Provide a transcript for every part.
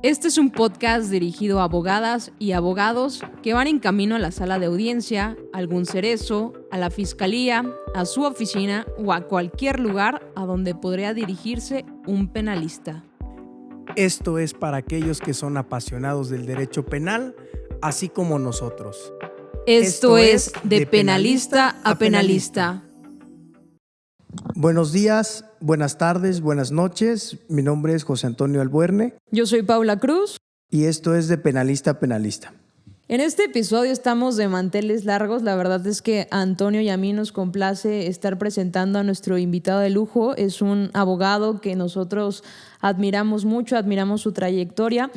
Este es un podcast dirigido a abogadas y abogados que van en camino a la sala de audiencia, a algún cerezo, a la fiscalía, a su oficina o a cualquier lugar a donde podría dirigirse un penalista. Esto es para aquellos que son apasionados del derecho penal, así como nosotros. Esto es De Penalista a Penalista. Buenos días, buenas tardes, buenas noches. Mi nombre es José Antonio Albuerne. Yo soy Paula Cruz. Y esto es De Penalista a Penalista. En este episodio estamos de manteles largos. La verdad es que a Antonio y a mí nos complace estar presentando a nuestro invitado de lujo. Es un abogado que nosotros admiramos mucho, admiramos su trayectoria.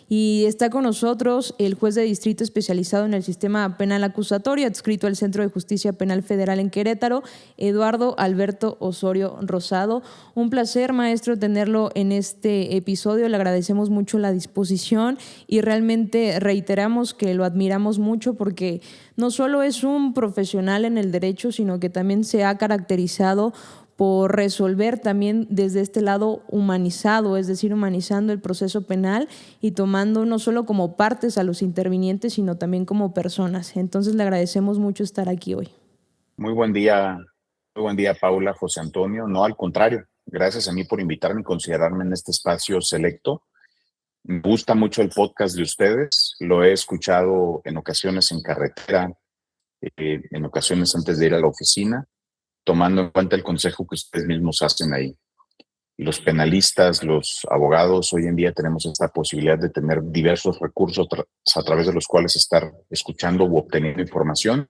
Y está con nosotros el juez de distrito especializado en el sistema penal acusatorio, adscrito al Centro de Justicia Penal Federal en Querétaro, Eduardo Alberto Osorio Rosado. Un placer, maestro, tenerlo en este episodio. Le agradecemos mucho la disposición y realmente reiteramos que lo admiramos mucho porque no solo es un profesional en el derecho, sino que también se ha caracterizado por resolver también desde este lado humanizado, es decir, humanizando el proceso penal y tomando no solo como partes a los intervinientes, sino también como personas. Entonces le agradecemos mucho estar aquí hoy. Muy buen día, Paula, José Antonio. No, al contrario, gracias a mí por invitarme y considerarme en este espacio selecto. Me gusta mucho el podcast de ustedes, lo he escuchado en ocasiones en carretera, en ocasiones antes de ir a la oficina, tomando en cuenta el consejo que ustedes mismos hacen ahí. Los penalistas, los abogados, hoy en día tenemos esta posibilidad de tener diversos recursos a través de los cuales estar escuchando u obteniendo información,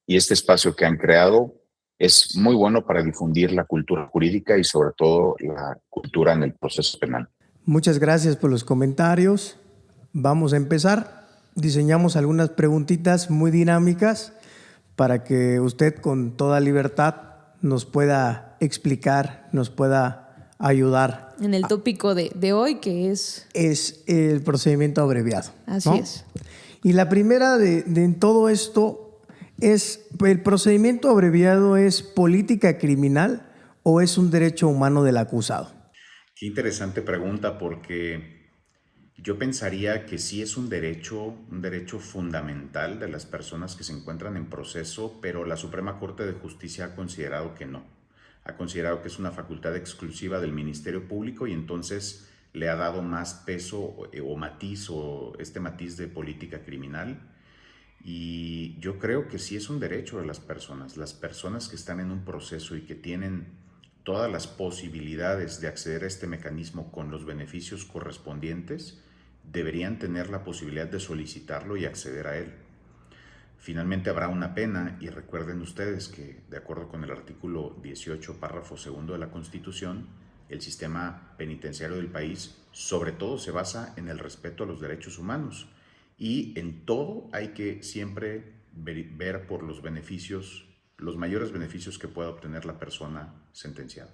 y este espacio que han creado es muy bueno para difundir la cultura jurídica y sobre todo la cultura en el proceso penal. Muchas gracias por los comentarios. Vamos a empezar. Diseñamos algunas preguntitas muy dinámicas para que usted con toda libertad nos pueda explicar, nos pueda ayudar. En el tópico de hoy, que es el procedimiento abreviado. Así, ¿no? Es. Y la primera de todo esto es, ¿el procedimiento abreviado es política criminal o es un derecho humano del acusado? Qué interesante pregunta, porque yo pensaría que sí es un derecho fundamental de las personas que se encuentran en proceso, pero la Suprema Corte de Justicia ha considerado que no. Ha considerado que es una facultad exclusiva del Ministerio Público y entonces le ha dado más peso o matiz, o este matiz de política criminal. Y yo creo que sí es un derecho de las personas que están en un proceso y que tienen todas las posibilidades de acceder a este mecanismo con los beneficios correspondientes, deberían tener la posibilidad de solicitarlo y acceder a él. Finalmente habrá una pena, y recuerden ustedes que, de acuerdo con el artículo 18, párrafo 2 de la Constitución, el sistema penitenciario del país sobre todo se basa en el respeto a los derechos humanos, y en todo hay que siempre ver por los beneficios, los mayores beneficios que pueda obtener la persona sentenciada.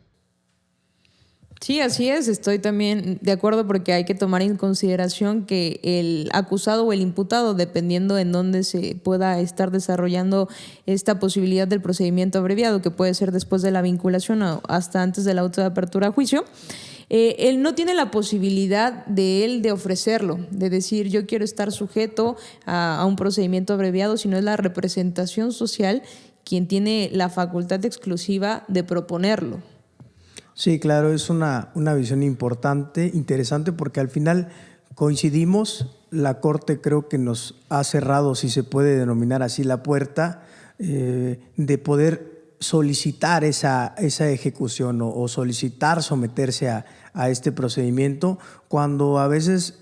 Sí, así es. Estoy también de acuerdo porque hay que tomar en consideración que el acusado o el imputado, dependiendo en dónde se pueda estar desarrollando esta posibilidad del procedimiento abreviado, que puede ser después de la vinculación o hasta antes del auto de apertura a juicio, él no tiene la posibilidad de ofrecerlo, de decir yo quiero estar sujeto a un procedimiento abreviado, sino es la representación social quien tiene la facultad exclusiva de proponerlo. Sí, claro, es una visión importante, interesante, porque al final coincidimos. La Corte creo que nos ha cerrado, si se puede denominar así, la puerta de poder solicitar esa ejecución o solicitar someterse a este procedimiento, cuando a veces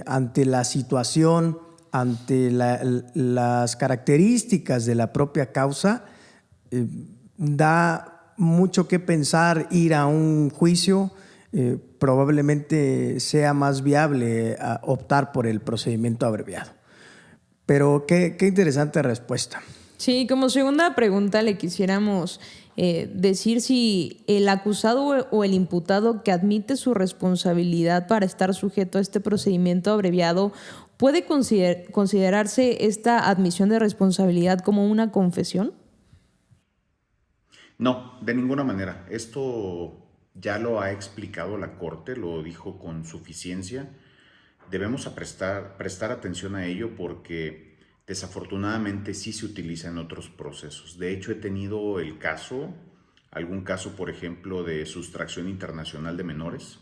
ante la situación, ante las características de la propia causa, da mucho que pensar ir a un juicio. Probablemente sea más viable optar por el procedimiento abreviado. Pero qué interesante respuesta. Sí, como segunda pregunta le quisiéramos decir si el acusado o el imputado que admite su responsabilidad para estar sujeto a este procedimiento abreviado puede considerarse esta admisión de responsabilidad como una confesión. No, de ninguna manera. Esto ya lo ha explicado la Corte, lo dijo con suficiencia. debemos prestar atención a ello porque desafortunadamente sí se utiliza en otros procesos. De hecho, he tenido algún caso, por ejemplo, de sustracción internacional de menores,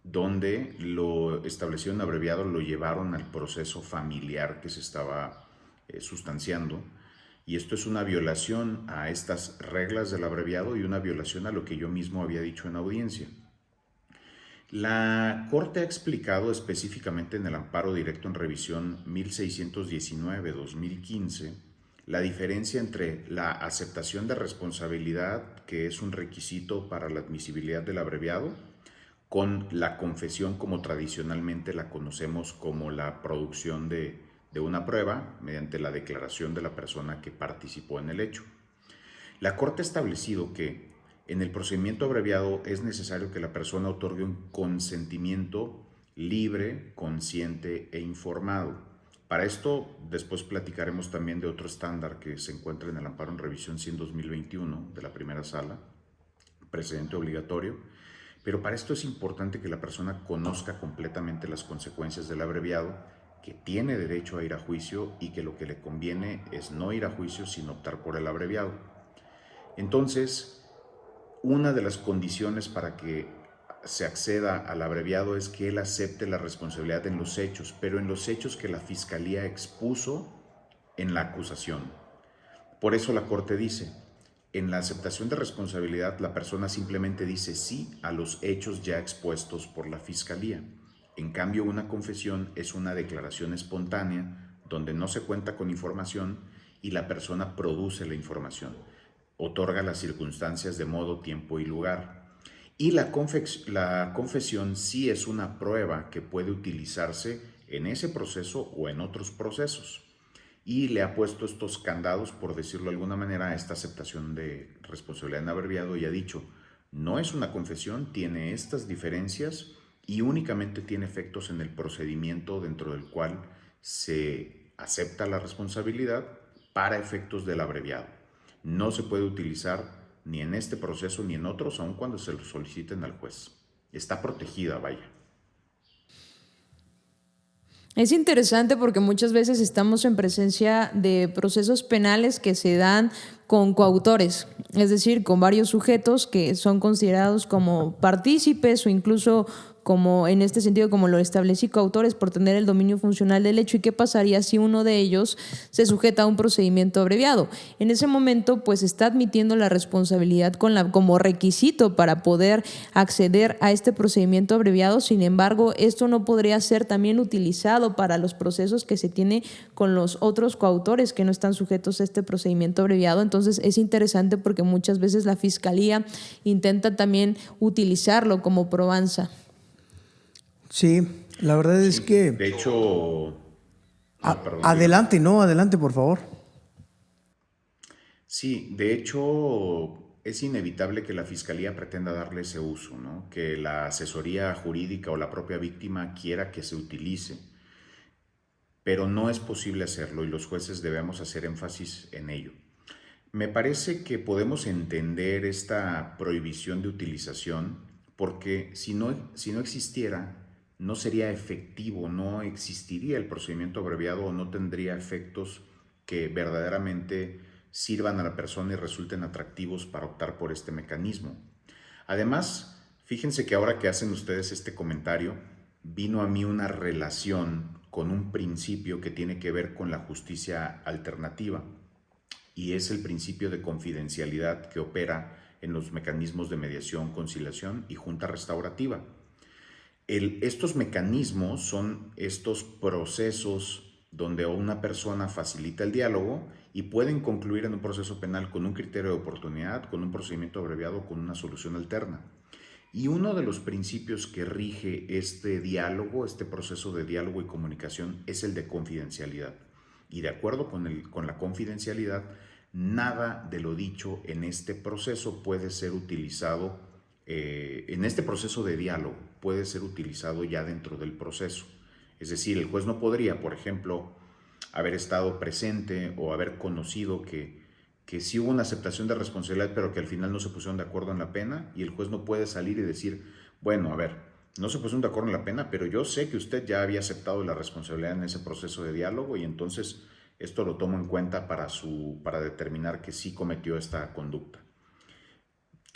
donde lo establecieron abreviado, lo llevaron al proceso familiar que se estaba sustanciando. Y esto es una violación a estas reglas del abreviado y una violación a lo que yo mismo había dicho en audiencia. La Corte ha explicado específicamente en el amparo directo en revisión 1619-2015 la diferencia entre la aceptación de responsabilidad, que es un requisito para la admisibilidad del abreviado, con la confesión como tradicionalmente la conocemos como la producción de una prueba mediante la declaración de la persona que participó en el hecho. La Corte ha establecido que en el procedimiento abreviado es necesario que la persona otorgue un consentimiento libre, consciente e informado. Para esto, después platicaremos también de otro estándar que se encuentra en el amparo en revisión 100-2021 de la primera sala, precedente obligatorio, pero para esto es importante que la persona conozca completamente las consecuencias del abreviado, que tiene derecho a ir a juicio y que lo que le conviene es no ir a juicio sino optar por el abreviado. Entonces, una de las condiciones para que se acceda al abreviado es que él acepte la responsabilidad en los hechos, pero en los hechos que la Fiscalía expuso en la acusación. Por eso la Corte dice, en la aceptación de responsabilidad la persona simplemente dice sí a los hechos ya expuestos por la Fiscalía. En cambio, una confesión es una declaración espontánea donde no se cuenta con información y la persona produce la información, otorga las circunstancias de modo, tiempo y lugar. Y la confesión sí es una prueba que puede utilizarse en ese proceso o en otros procesos. Y le ha puesto estos candados, por decirlo de alguna manera, a esta aceptación de responsabilidad en abreviado y ha dicho, no es una confesión, tiene estas diferencias y únicamente tiene efectos en el procedimiento dentro del cual se acepta la responsabilidad para efectos del abreviado. No se puede utilizar ni en este proceso ni en otros, aun cuando se lo soliciten al juez. Está protegida, vaya. Es interesante porque muchas veces estamos en presencia de procesos penales que se dan con coautores, es decir, con varios sujetos que son considerados como partícipes o incluso como en este sentido, como lo establecí, coautores por tener el dominio funcional del hecho. ¿Y qué pasaría si uno de ellos se sujeta a un procedimiento abreviado? En ese momento, pues está admitiendo la responsabilidad como requisito para poder acceder a este procedimiento abreviado. Sin embargo, esto no podría ser también utilizado para los procesos que se tiene con los otros coautores que no están sujetos a este procedimiento abreviado. Entonces, es interesante porque muchas veces la Fiscalía intenta también utilizarlo como probanza. Sí, la verdad es que... De hecho... adelante, no, adelante, por favor. Sí, de hecho es inevitable que la Fiscalía pretenda darle ese uso, ¿no? Que la asesoría jurídica o la propia víctima quiera que se utilice, pero no es posible hacerlo y los jueces debemos hacer énfasis en ello. Me parece que podemos entender esta prohibición de utilización porque si no existiera, no sería efectivo, no existiría el procedimiento abreviado o no tendría efectos que verdaderamente sirvan a la persona y resulten atractivos para optar por este mecanismo. Además, fíjense que ahora que hacen ustedes este comentario, vino a mí una relación con un principio que tiene que ver con la justicia alternativa y es el principio de confidencialidad que opera en los mecanismos de mediación, conciliación y junta restaurativa. Estos mecanismos son estos procesos donde una persona facilita el diálogo y pueden concluir en un proceso penal con un criterio de oportunidad, con un procedimiento abreviado, con una solución alterna. Y uno de los principios que rige este diálogo, este proceso de diálogo y comunicación, es el de confidencialidad. Y de acuerdo con la confidencialidad, nada de lo dicho en este proceso puede ser utilizado en este proceso de diálogo puede ser utilizado ya dentro del proceso. Es decir, el juez no podría, por ejemplo, haber estado presente o haber conocido que sí hubo una aceptación de responsabilidad, pero que al final no se pusieron de acuerdo en la pena, y el juez no puede salir y decir, bueno, a ver, No se pusieron de acuerdo en la pena, pero yo sé que usted ya había aceptado la responsabilidad en ese proceso de diálogo y entonces esto lo tomo en cuenta para determinar que sí cometió esta conducta.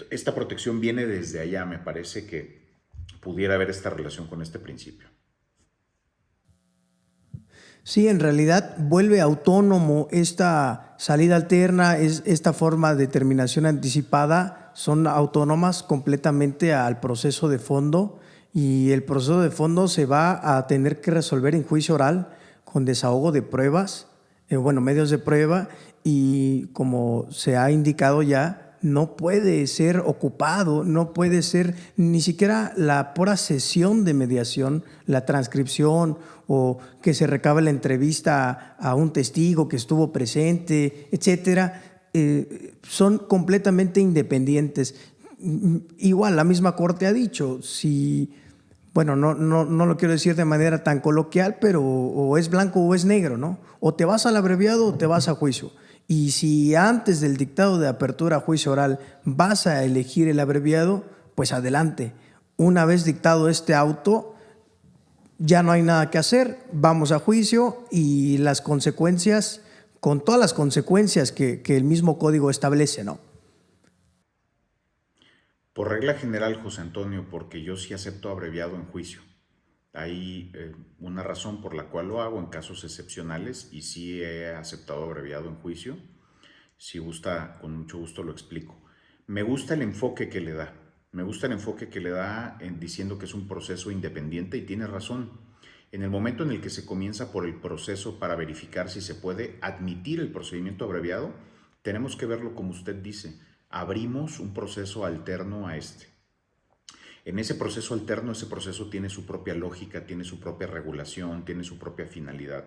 Esta protección viene desde allá, me parece que pudiera haber esta relación con este principio. Sí, en realidad vuelve autónomo esta salida alterna, esta forma de terminación anticipada, son autónomas completamente al proceso de fondo y el proceso de fondo se va a tener que resolver en juicio oral con desahogo de pruebas, medios de prueba y como se ha indicado ya, no puede ser ocupado, no puede ser ni siquiera la pura sesión de mediación, la transcripción o que se recabe la entrevista a un testigo que estuvo presente, etcétera, son completamente independientes. Igual, la misma Corte ha dicho, si, no lo quiero decir de manera tan coloquial, pero o es blanco o es negro, ¿no? O te vas al abreviado o te vas a juicio. Y si antes del dictado de apertura a juicio oral vas a elegir el abreviado, pues adelante. Una vez dictado este auto, ya no hay nada que hacer, vamos a juicio y las consecuencias, con todas las consecuencias que el mismo código establece, ¿no? Por regla general, José Antonio, porque yo sí acepto abreviado en juicio. Hay una razón por la cual lo hago en casos excepcionales y sí he aceptado abreviado en juicio. Si gusta, con mucho gusto lo explico. Me gusta el enfoque que le da. Me gusta el enfoque que le da en diciendo que es un proceso independiente y tiene razón. En el momento en el que se comienza por el proceso para verificar si se puede admitir el procedimiento abreviado, tenemos que verlo como usted dice. Abrimos un proceso alterno a este. En ese proceso alterno, ese proceso tiene su propia lógica, tiene su propia regulación, tiene su propia finalidad.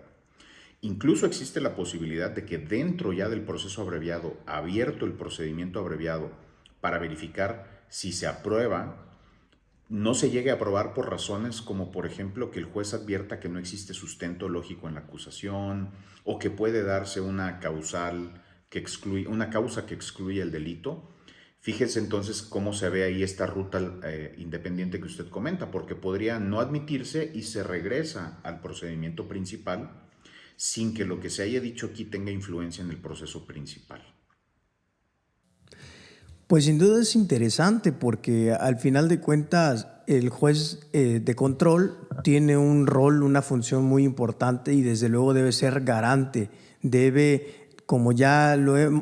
Incluso existe la posibilidad de que dentro ya del proceso abreviado, abierto el procedimiento abreviado para verificar si se aprueba, no se llegue a aprobar por razones como, por ejemplo, que el juez advierta que no existe sustento lógico en la acusación o que puede darse una causa que excluye el delito. Fíjese entonces cómo se ve ahí esta ruta independiente que usted comenta, porque podría no admitirse y se regresa al procedimiento principal sin que lo que se haya dicho aquí tenga influencia en el proceso principal. Pues sin duda es interesante porque al final de cuentas el juez de control tiene un rol, una función muy importante y desde luego debe ser garante, debe, como ya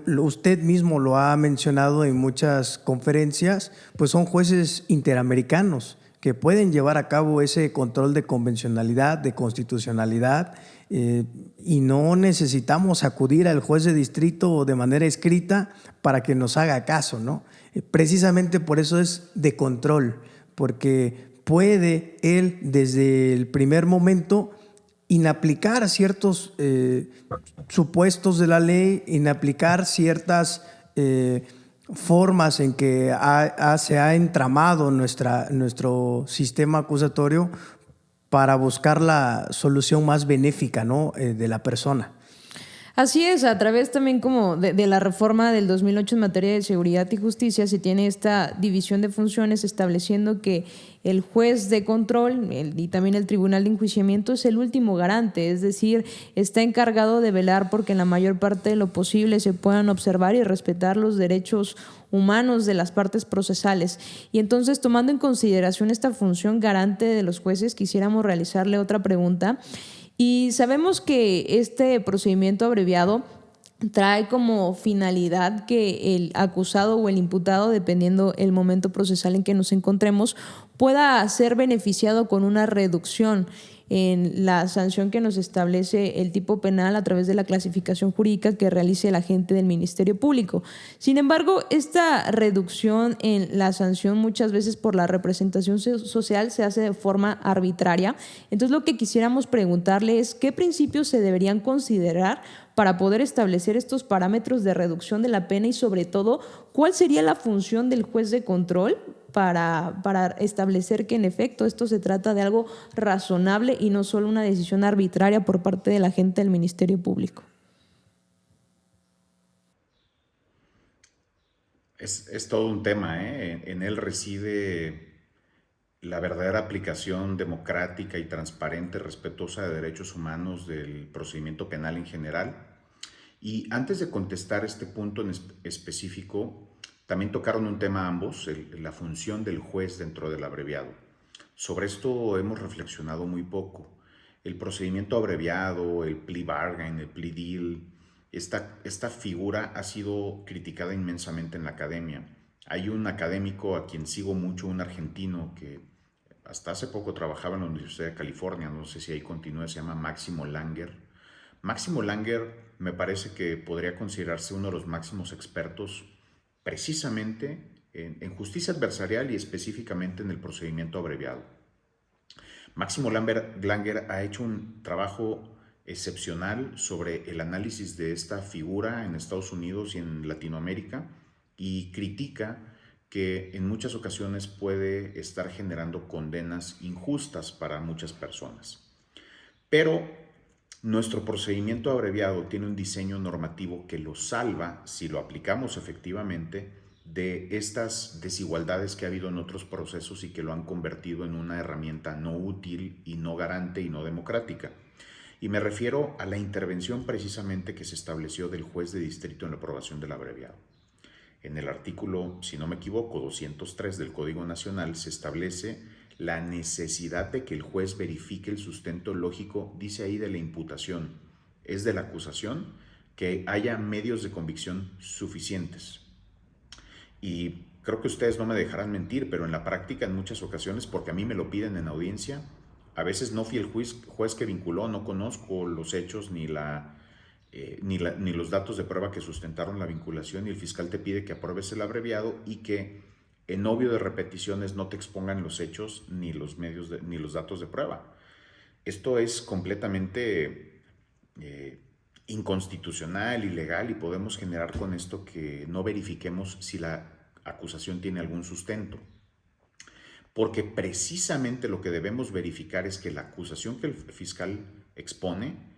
usted mismo lo ha mencionado en muchas conferencias, pues son jueces interamericanos que pueden llevar a cabo ese control de convencionalidad, de constitucionalidad, y no necesitamos acudir al juez de distrito de manera escrita para que nos haga caso, ¿no? Precisamente por eso es de control, porque puede él desde el primer momento inaplicar ciertos supuestos de la ley, inaplicar ciertas formas en que se ha entramado nuestro sistema acusatorio para buscar la solución más benéfica, ¿no? De la persona. Así es, a través también como de la reforma del 2008 en materia de seguridad y justicia se tiene esta división de funciones estableciendo que el juez de control y también el tribunal de enjuiciamiento es el último garante, es decir, está encargado de velar porque en la mayor parte de lo posible se puedan observar y respetar los derechos humanos de las partes procesales. Y entonces, tomando en consideración esta función garante de los jueces, quisiéramos realizarle otra pregunta. Y sabemos que este procedimiento abreviado trae como finalidad que el acusado o el imputado, dependiendo el momento procesal en que nos encontremos, pueda ser beneficiado con una reducción en la sanción que nos establece el tipo penal a través de la clasificación jurídica que realice el agente del Ministerio Público. Sin embargo, esta reducción en la sanción muchas veces por la representación social se hace de forma arbitraria. Entonces, lo que quisiéramos preguntarle es qué principios se deberían considerar para poder establecer estos parámetros de reducción de la pena y, sobre todo, cuál sería la función del juez de control para establecer que en efecto esto se trata de algo razonable y no solo una decisión arbitraria por parte de la gente del Ministerio Público. Es todo un tema, ¿eh? En él reside la verdadera aplicación democrática y transparente, respetuosa de derechos humanos del procedimiento penal en general. Y antes de contestar este punto en específico, también tocaron un tema ambos, la función del juez dentro del abreviado. Sobre esto hemos reflexionado muy poco. El procedimiento abreviado, el plea bargain, el plea deal, esta figura ha sido criticada inmensamente en la academia. Hay un académico a quien sigo mucho, un argentino que hasta hace poco trabajaba en la Universidad de California, no sé si ahí continúa, se llama Máximo Langer. Máximo Langer me parece que podría considerarse uno de los máximos expertos precisamente en justicia adversarial y específicamente en el procedimiento abreviado. Máximo Langer ha hecho un trabajo excepcional sobre el análisis de esta figura en Estados Unidos y en Latinoamérica y critica que en muchas ocasiones puede estar generando condenas injustas para muchas personas. Pero nuestro procedimiento abreviado tiene un diseño normativo que lo salva, si lo aplicamos efectivamente, de estas desigualdades que ha habido en otros procesos y que lo han convertido en una herramienta no útil y no garante y no democrática. Y me refiero a la intervención precisamente que se estableció del juez de distrito en la aprobación del abreviado. En el artículo, si no me equivoco, 203 del Código Nacional se establece la necesidad de que el juez verifique el sustento lógico, dice ahí, de la imputación, es de la acusación, que haya medios de convicción suficientes. Y creo que ustedes no me dejarán mentir, pero en la práctica en muchas ocasiones, porque a mí me lo piden en audiencia, a veces no fui el juez que vinculó, no conozco los hechos ni los datos de prueba que sustentaron la vinculación y el fiscal te pide que apruebes el abreviado y que en obvio de repeticiones no te expongan los hechos ni los datos de prueba. Esto es completamente inconstitucional, ilegal, y podemos generar con esto que no verifiquemos si la acusación tiene algún sustento. Porque precisamente lo que debemos verificar es que la acusación que el fiscal expone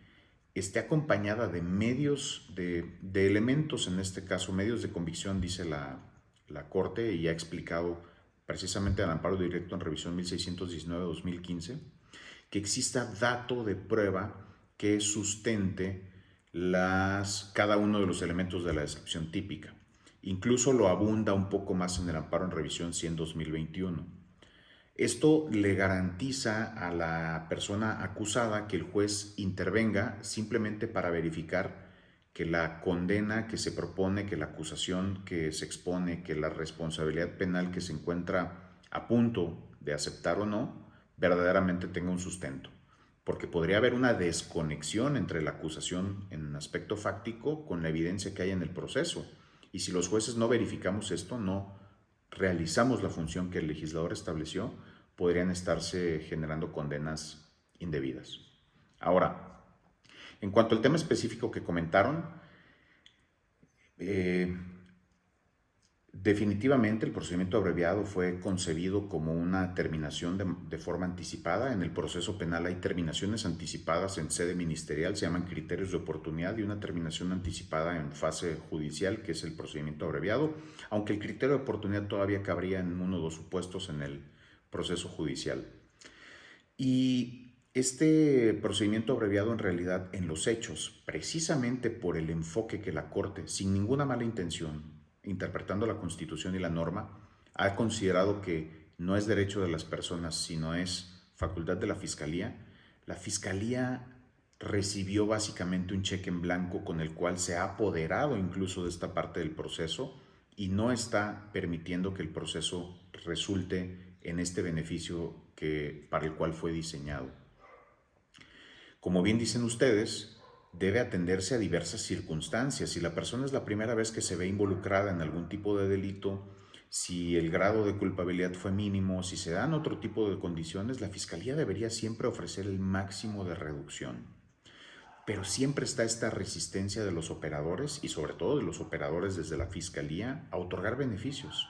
esté acompañada de medios, de elementos, en este caso medios de convicción, dice la Corte, y ha explicado precisamente al amparo directo en revisión 1619-2015, que exista dato de prueba que sustente cada uno de los elementos de la descripción típica. Incluso lo abunda un poco más en el amparo en revisión 100-2021. Esto le garantiza a la persona acusada que el juez intervenga simplemente para verificar que la condena que se propone, que la acusación que se expone, que la responsabilidad penal que se encuentra a punto de aceptar o no, verdaderamente tenga un sustento. Porque podría haber una desconexión entre la acusación en aspecto fáctico con la evidencia que hay en el proceso. Y si los jueces no verificamos esto, no realizamos la función que el legislador estableció, podrían estarse generando condenas indebidas. Ahora, en cuanto al tema específico que comentaron, definitivamente el procedimiento abreviado fue concebido como una terminación de forma anticipada. En el proceso penal hay terminaciones anticipadas en sede ministerial, se llaman criterios de oportunidad, y una terminación anticipada en fase judicial, que es el procedimiento abreviado, aunque el criterio de oportunidad todavía cabría en uno o dos supuestos en el proceso judicial. Y este procedimiento abreviado, en realidad, en los hechos, precisamente por el enfoque que la Corte, sin ninguna mala intención, interpretando la Constitución y la norma, ha considerado que no es derecho de las personas, sino es facultad de la Fiscalía. La Fiscalía recibió básicamente un cheque en blanco con el cual se ha apoderado incluso de esta parte del proceso y no está permitiendo que el proceso resulte en este beneficio para el cual fue diseñado. Como bien dicen ustedes, debe atenderse a diversas circunstancias. Si la persona es la primera vez que se ve involucrada en algún tipo de delito, si el grado de culpabilidad fue mínimo, si se dan otro tipo de condiciones, la Fiscalía debería siempre ofrecer el máximo de reducción. Pero siempre está esta resistencia de los operadores y sobre todo de los operadores desde la Fiscalía a otorgar beneficios.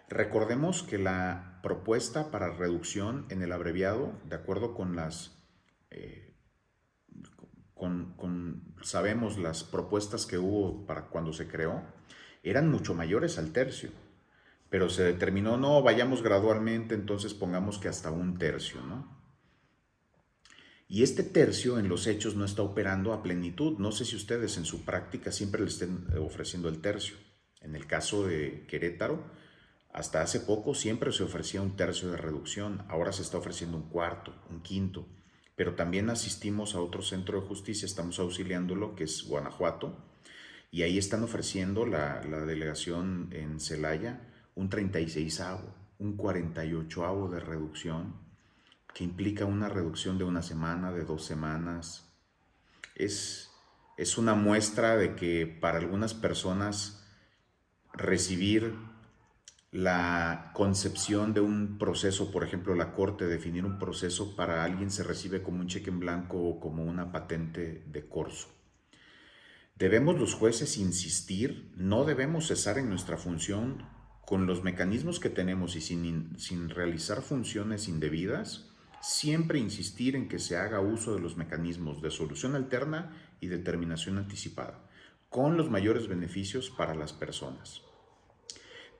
Recordemos que la propuesta para reducción en el abreviado, de acuerdo con sabemos las propuestas que hubo para cuando se creó, eran mucho mayores al tercio. pero se determinó, no, vayamos gradualmente, entonces pongamos que hasta 1/3, ¿no? Y este tercio en los hechos no está operando a plenitud. No sé si ustedes en su práctica siempre le estén ofreciendo el tercio. En el caso de Querétaro, hasta hace poco siempre se ofrecía 1/3 de reducción, ahora se está ofreciendo 1/4, 1/5. Pero también asistimos a otro centro de justicia, estamos auxiliándolo, que es Guanajuato, y ahí están ofreciendo la delegación en Celaya un 36avo, un 48avo de reducción, que implica una reducción de 1 semana, de 2 semanas. Es, es una muestra de que para algunas personas recibir la concepción de un proceso, por ejemplo, la corte, definir un proceso para alguien se recibe como un cheque en blanco o como una patente de corso. Debemos los jueces insistir, no debemos cesar en nuestra función con los mecanismos que tenemos y sin realizar funciones indebidas, siempre insistir en que se haga uso de los mecanismos de solución alterna y determinación anticipada, con los mayores beneficios para las personas.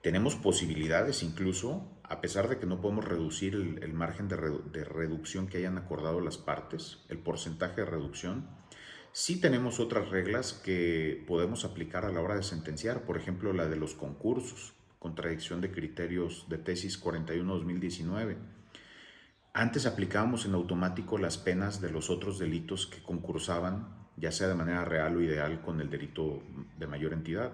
Tenemos posibilidades incluso, a pesar de que no podemos reducir el margen de reducción que hayan acordado las partes, el porcentaje de reducción, sí tenemos otras reglas que podemos aplicar a la hora de sentenciar, por ejemplo la de los concursos, contradicción de criterios de tesis 41-2019. Antes aplicábamos en automático las penas de los otros delitos que concursaban, ya sea de manera real o ideal, con el delito de mayor entidad.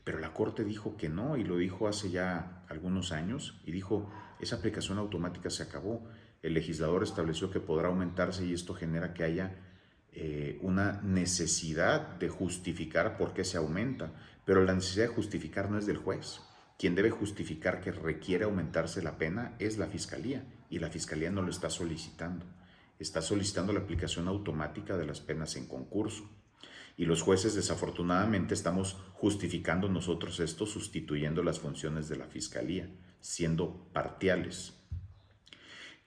Pero la Corte dijo que no, y lo dijo hace ya algunos años, y dijo, esa aplicación automática se acabó. El legislador estableció que podrá aumentarse y esto genera que haya una necesidad de justificar por qué se aumenta, pero la necesidad de justificar no es del juez. Quien debe justificar que requiere aumentarse la pena es la Fiscalía, y la Fiscalía no lo está solicitando. Está solicitando la aplicación automática de las penas en concurso. Y los jueces, desafortunadamente, estamos justificando nosotros esto, sustituyendo las funciones de la Fiscalía, siendo parciales.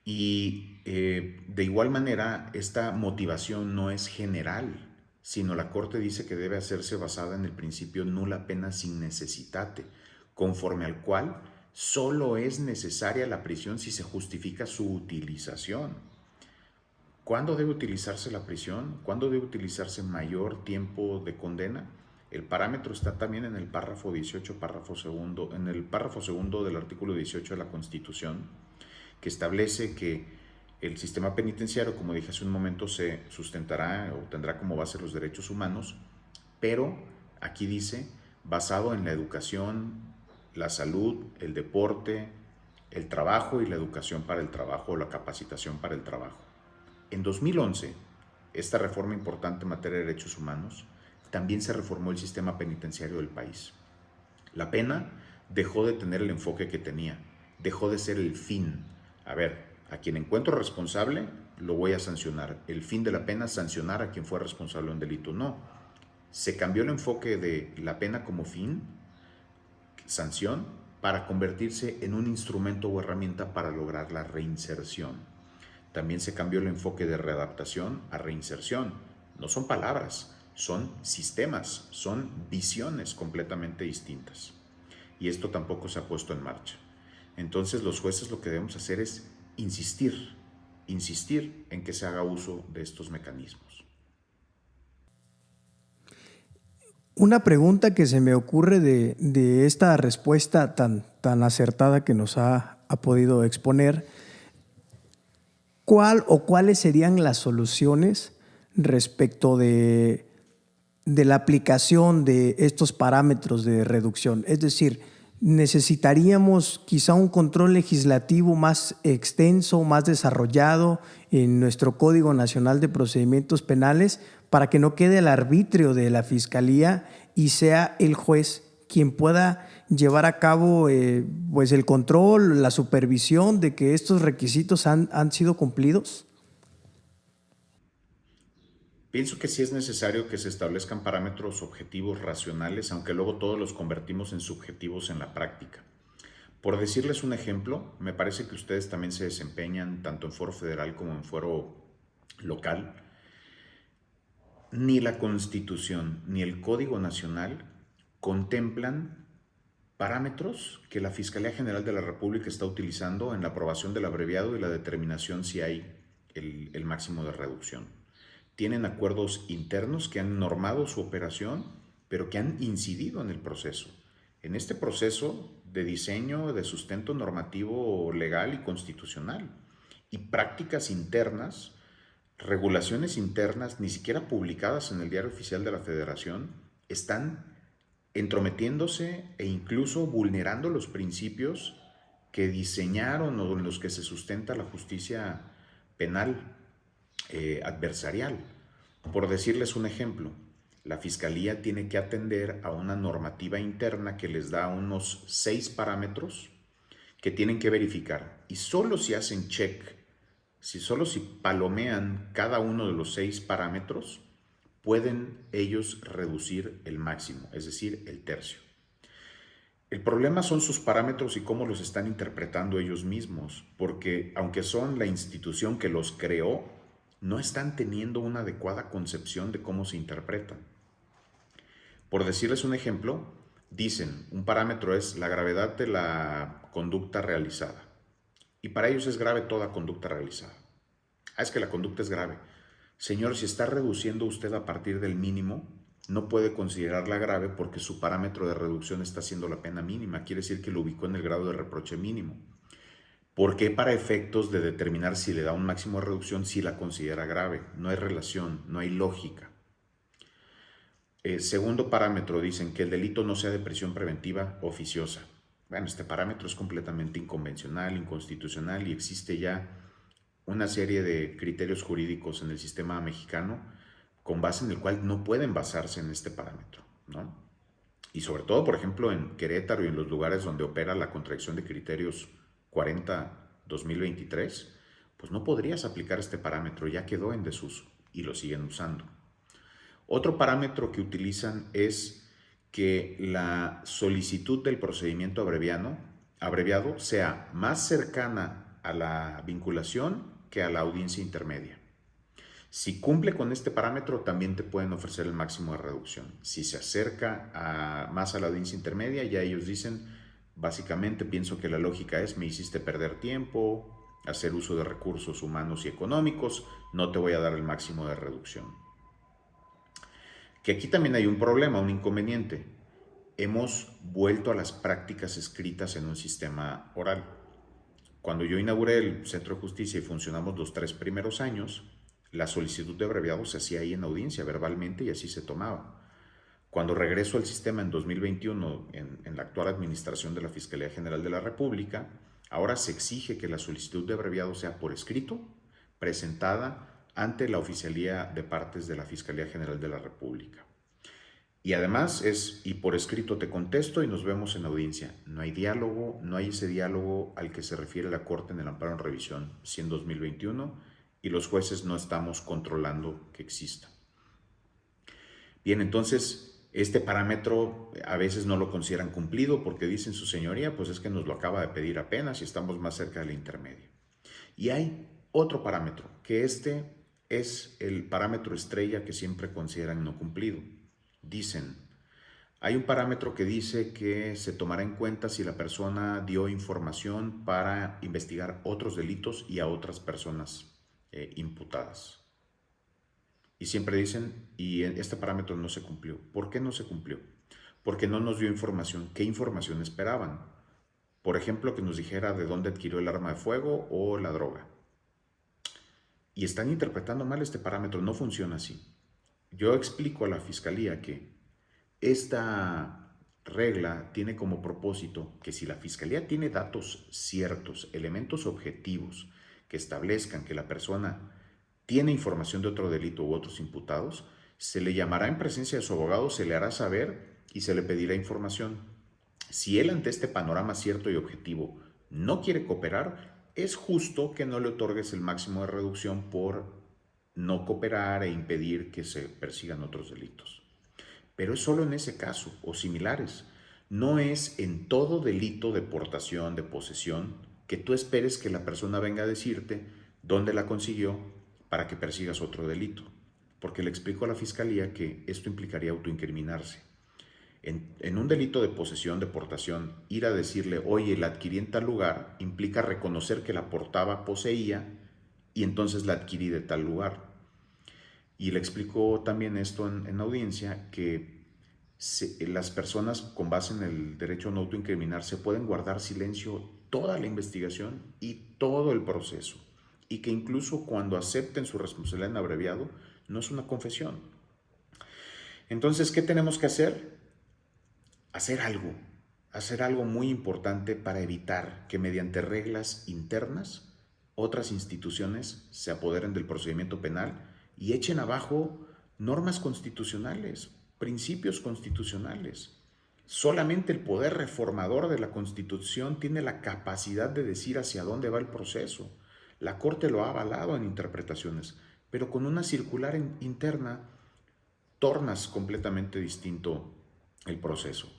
Y de igual manera, esta motivación no es general, sino la Corte dice que debe hacerse basada en el principio nulla pena sin necessitate, conforme al cual solo es necesaria la prisión si se justifica su utilización. ¿Cuándo debe utilizarse la prisión? ¿Cuándo debe utilizarse mayor tiempo de condena? El parámetro está también en el párrafo 18, párrafo segundo, en el párrafo segundo del artículo 18 de la Constitución, que establece que el sistema penitenciario, como dije hace un momento, se sustentará o tendrá como base los derechos humanos, pero aquí dice, basado en la educación, la salud, el deporte, el trabajo y la educación para el trabajo o la capacitación para el trabajo. En 2011, esta reforma importante en materia de derechos humanos, también se reformó el sistema penitenciario del país. La pena dejó de tener el enfoque que tenía, dejó de ser el fin. A ver, a quien encuentro responsable, lo voy a sancionar. El fin de la pena es sancionar a quien fue responsable de un delito. No, se cambió el enfoque de la pena como fin, sanción, para convertirse en un instrumento o herramienta para lograr la reinserción. También se cambió el enfoque de readaptación a reinserción. No son palabras, son sistemas, son visiones completamente distintas. Y esto tampoco se ha puesto en marcha. Entonces los jueces lo que debemos hacer es insistir en que se haga uso de estos mecanismos. Una pregunta que se me ocurre de esta respuesta tan acertada que nos ha podido exponer, ¿cuál o cuáles serían las soluciones respecto de la aplicación de estos parámetros de reducción? Es decir, necesitaríamos quizá un control legislativo más extenso, más desarrollado en nuestro Código Nacional de Procedimientos Penales para que no quede al arbitrio de la Fiscalía y sea el juez quien pueda llevar a cabo pues el control, la supervisión de que estos requisitos han sido cumplidos. Pienso que sí es necesario que se establezcan parámetros objetivos racionales, aunque luego todos los convertimos en subjetivos en la práctica. Por decirles un ejemplo, me parece que ustedes también se desempeñan tanto en foro federal como en foro local. Ni la Constitución ni el Código Nacional contemplan parámetros que la Fiscalía General de la República está utilizando en la aprobación del abreviado y la determinación si hay el máximo de reducción. Tienen acuerdos internos que han normado su operación, pero que han incidido en el proceso. En este proceso de diseño, de sustento normativo legal y constitucional, y prácticas internas, regulaciones internas, ni siquiera publicadas en el Diario Oficial de la Federación, están entrometiéndose e incluso vulnerando los principios que diseñaron o en los que se sustenta la justicia penal adversarial. Por decirles un ejemplo, la Fiscalía tiene que atender a una normativa interna que les da unos 6 parámetros que tienen que verificar, y solo si hacen check, solo si palomean cada uno de los 6 parámetros, pueden ellos reducir el máximo, es decir, el tercio. El problema son sus parámetros y cómo los están interpretando ellos mismos, porque aunque son la institución que los creó, no están teniendo una adecuada concepción de cómo se interpretan. Por decirles un ejemplo, dicen, un parámetro es la gravedad de la conducta realizada, y para ellos es grave toda conducta realizada. Es que la conducta es grave. Señor, si está reduciendo usted a partir del mínimo, no puede considerarla grave porque su parámetro de reducción está siendo la pena mínima. Quiere decir que lo ubicó en el grado de reproche mínimo. ¿Por qué para efectos de determinar si le da un máximo de reducción si la considera grave? No hay relación, no hay lógica. Segundo parámetro, dicen que el delito no sea de prisión preventiva oficiosa. Bueno, este parámetro es completamente inconvencional, inconstitucional, y existe ya una serie de criterios jurídicos en el sistema mexicano con base en el cual no pueden basarse en este parámetro, ¿no? Y sobre todo, por ejemplo, en Querétaro y en los lugares donde opera la contradicción de criterios 40-2023, pues no podrías aplicar este parámetro, ya quedó en desuso y lo siguen usando. Otro parámetro que utilizan es que la solicitud del procedimiento abreviado sea más cercana a la vinculación que a la audiencia intermedia. Si cumple con este parámetro, también te pueden ofrecer el máximo de reducción. Si se acerca más a la audiencia intermedia, ya ellos dicen, básicamente pienso que la lógica es, me hiciste perder tiempo, hacer uso de recursos humanos y económicos, no te voy a dar el máximo de reducción. Que aquí también hay un problema, un inconveniente. Hemos vuelto a las prácticas escritas en un sistema oral. Cuando yo inauguré el Centro de Justicia y funcionamos los 3 primeros años, la solicitud de abreviado se hacía ahí en audiencia, verbalmente, y así se tomaba. Cuando regreso al sistema en 2021, en la actual administración de la Fiscalía General de la República, ahora se exige que la solicitud de abreviado sea por escrito, presentada ante la Oficialía de Partes de la Fiscalía General de la República. Y además y por escrito te contesto y nos vemos en audiencia. No hay diálogo, no hay ese diálogo al que se refiere la Corte en el amparo en revisión, si en 2021, y los jueces no estamos controlando que exista. Bien, entonces, este parámetro a veces no lo consideran cumplido porque dicen su señoría, pues es que nos lo acaba de pedir apenas y estamos más cerca de la intermedia. Y hay otro parámetro, que este es el parámetro estrella que siempre consideran no cumplido. Dicen, hay un parámetro que dice que se tomará en cuenta si la persona dio información para investigar otros delitos y a otras personas imputadas. Y siempre dicen, y este parámetro no se cumplió. ¿Por qué no se cumplió? Porque no nos dio información. ¿Qué información esperaban? Por ejemplo, que nos dijera de dónde adquirió el arma de fuego o la droga. Y están interpretando mal este parámetro, no funciona así. Yo explico a la Fiscalía que esta regla tiene como propósito que si la Fiscalía tiene datos ciertos, elementos objetivos que establezcan que la persona tiene información de otro delito u otros imputados, se le llamará en presencia de su abogado, se le hará saber y se le pedirá información. Si él ante este panorama cierto y objetivo no quiere cooperar, es justo que no le otorgues el máximo de reducción por no cooperar e impedir que se persigan otros delitos. Pero es solo en ese caso o similares. No es en todo delito de portación, de posesión, que tú esperes que la persona venga a decirte dónde la consiguió para que persigas otro delito. Porque le explico a la Fiscalía que esto implicaría autoincriminarse. En un delito de posesión, de portación, ir a decirle, oye, la adquirí en tal lugar, implica reconocer que la portaba, poseía, y entonces la adquirí de tal lugar. Y le explicó también esto en audiencia, que las personas con base en el derecho a no autoincriminarse pueden guardar silencio toda la investigación y todo el proceso, y que incluso cuando acepten su responsabilidad en abreviado, no es una confesión. Entonces, ¿qué tenemos que hacer? Hacer algo muy importante para evitar que mediante reglas internas otras instituciones se apoderen del procedimiento penal y echen abajo normas constitucionales, principios constitucionales. Solamente el poder reformador de la Constitución tiene la capacidad de decir hacia dónde va el proceso. La Corte lo ha avalado en interpretaciones, pero con una circular interna tornas completamente distinto el proceso.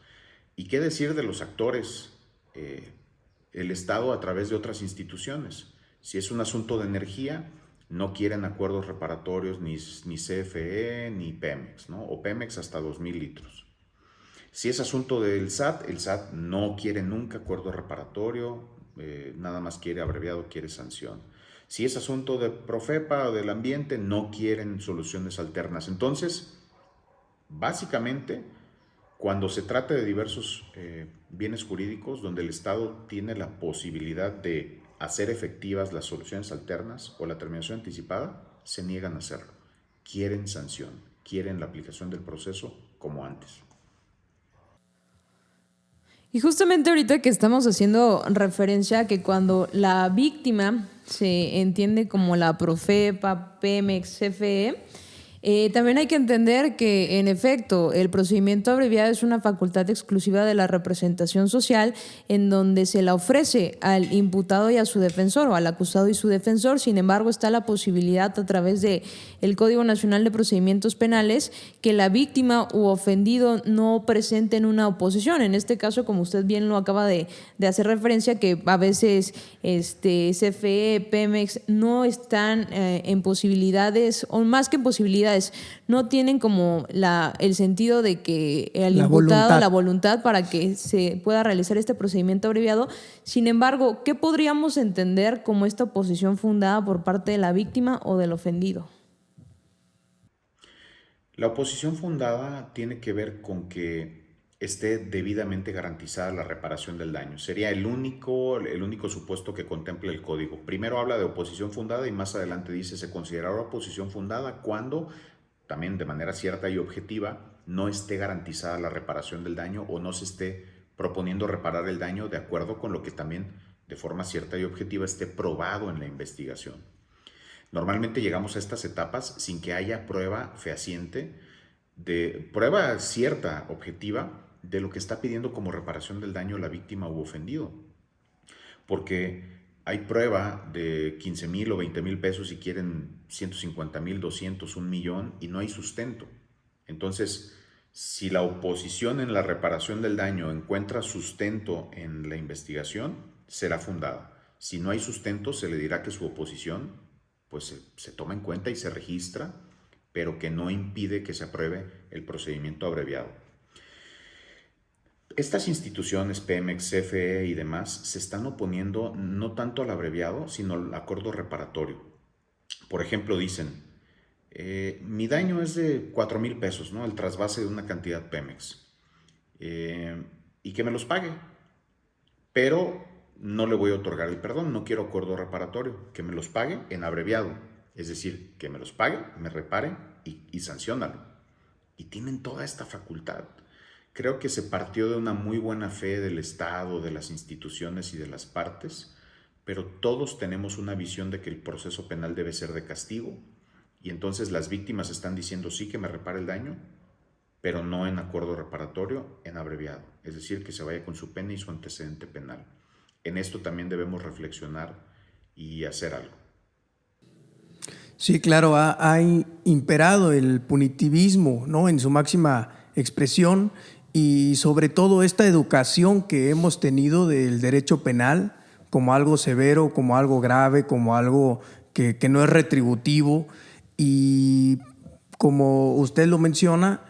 ¿Y qué decir de los actores? El Estado a través de otras instituciones. Si es un asunto de energía, no quieren acuerdos reparatorios ni CFE ni Pemex, ¿no? O Pemex hasta 2,000 litros. Si es asunto del SAT, el SAT no quiere nunca acuerdo reparatorio, nada más quiere abreviado, quiere sanción. Si es asunto de Profepa o del ambiente, no quieren soluciones alternas. Entonces, básicamente, cuando se trata de diversos bienes jurídicos donde el Estado tiene la posibilidad de hacer efectivas las soluciones alternas o la terminación anticipada, se niegan a hacerlo. Quieren sanción, quieren la aplicación del proceso como antes. Y justamente ahorita que estamos haciendo referencia a que cuando la víctima se entiende como la Profepa, Pemex, CFE, también hay que entender que, en efecto, el procedimiento abreviado es una facultad exclusiva de la representación social en donde se la ofrece al imputado y a su defensor, o al acusado y su defensor. Sin embargo, está la posibilidad a través del Código Nacional de Procedimientos Penales que la víctima u ofendido no presenten una oposición. En este caso, como usted bien lo acaba de hacer referencia, que a veces CFE, Pemex no están en posibilidades, o más que en posibilidades, no tienen como el sentido de que el imputado, la voluntad para que se pueda realizar este procedimiento abreviado. Sin embargo, ¿qué podríamos entender como esta oposición fundada por parte de la víctima o del ofendido? La oposición fundada tiene que ver con que esté debidamente garantizada la reparación del daño. Sería el único supuesto que contempla el código. Primero habla de oposición fundada y más adelante dice se considerará oposición fundada cuando, también de manera cierta y objetiva, no esté garantizada la reparación del daño o no se esté proponiendo reparar el daño de acuerdo con lo que también de forma cierta y objetiva esté probado en la investigación. Normalmente llegamos a estas etapas sin que haya prueba fehaciente, prueba cierta, objetiva, de lo que está pidiendo como reparación del daño la víctima u ofendido. Porque hay prueba de 15,000 o 20,000 pesos si quieren 150,000, 200, 1,000,000 y no hay sustento. Entonces, si la oposición en la reparación del daño encuentra sustento en la investigación, será fundada. Si no hay sustento, se le dirá que su oposición pues se toma en cuenta y se registra, pero que no impide que se apruebe el procedimiento abreviado. Estas instituciones, Pemex, CFE y demás, se están oponiendo no tanto al abreviado, sino al acuerdo reparatorio. Por ejemplo, dicen, mi daño es de 4,000 pesos, ¿no? El trasvase de una cantidad Pemex, y que me los pague, pero no le voy a otorgar el perdón, no quiero acuerdo reparatorio, que me los pague en abreviado, es decir, que me los pague, me repare y sanciónalo. Y tienen toda esta facultad. Creo que se partió de una muy buena fe del Estado, de las instituciones y de las partes, pero todos tenemos una visión de que el proceso penal debe ser de castigo, y entonces las víctimas están diciendo sí que me repare el daño, pero no en acuerdo reparatorio, en abreviado, es decir, que se vaya con su pena y su antecedente penal. En esto también debemos reflexionar y hacer algo. Sí, claro, ha imperado el punitivismo, ¿no?, en su máxima expresión, y sobre todo esta educación que hemos tenido del derecho penal como algo severo, como algo grave, como algo que no es retributivo. Y como usted lo menciona,